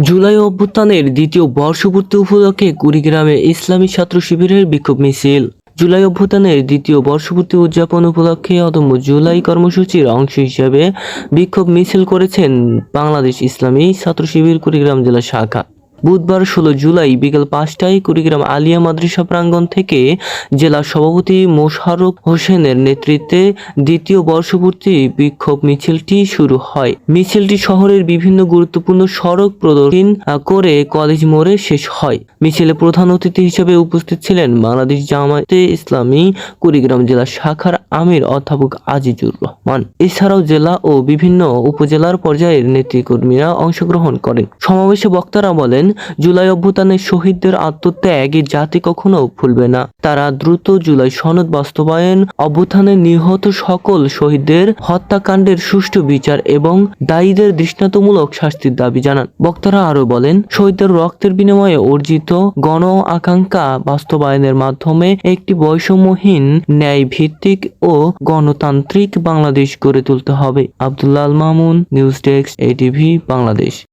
জুলাই অভ্যুত্থানের দ্বিতীয় বর্ষপূর্তি উপলক্ষে কুড়িগ্রামে ইসলামী ছাত্র শিবিরের বিক্ষোভ মিছিল। জুলাই অভ্যুত্থানের দ্বিতীয় বর্ষপূর্তি উদযাপন উপলক্ষে অদম্য জুলাই কর্মসূচির অংশ হিসেবে বিক্ষোভ মিছিল করেছেন বাংলাদেশ ইসলামী ছাত্র শিবির কুড়িগ্রাম জেলা শাখা। বুধবার 16 জুলাই বিকেল 5টায় কুড়িগ্রাম আলিয়া মাদ্রাসা প্রাঙ্গণ থেকে জেলা সভাপতি মোশাররফ হোসেনের নেতৃত্বে দ্বিতীয় বর্ষপূর্তি বিক্ষোভ মিছিলটি শুরু হয়। মিছিলটি শহরের বিভিন্ন গুরুত্বপূর্ণ সড়ক প্রদক্ষিণ করে কলেজ মোড়ে শেষ হয়। মিছিলে প্রধান অতিথি হিসেবে উপস্থিত ছিলেন বাংলাদেশ জামায়াতে ইসলামী কুড়িগ্রাম জেলা শাখার আমির অধ্যাপক আজিজুর রহমান। এছাড়াও জেলা ও বিভিন্ন উপজেলার পর্যায়ের নেতৃকর্মীরা অংশগ্রহণ করেন। সমাবেশে বক্তারা বলেন, জুলাই অভ্যুত্থানের শহীদদের আত্মত্যাগ জাতি কখনো ভুলবে না। তারা দ্রুত জুলাই সনদ বাস্তবায়ন, অভ্যুত্থানে নিহত সকল শহীদদের হত্যাকাণ্ডের সুষ্ঠু বিচার এবং দায়ীদের দৃষ্টান্তমূলক শাস্তির দাবি জানান। বক্তারা আরো বলেন, শহীদদের রক্তের বিনিময়ে অর্জিত গণ আকাঙ্ক্ষা বাস্তবায়নের মাধ্যমে একটি বৈষম্যহীন, ন্যায় ভিত্তিক ও গণতান্ত্রিক বাংলাদেশ গড়ে তুলতে হবে। Abdullah Al Mamun, news desk, ATV Bangladesh.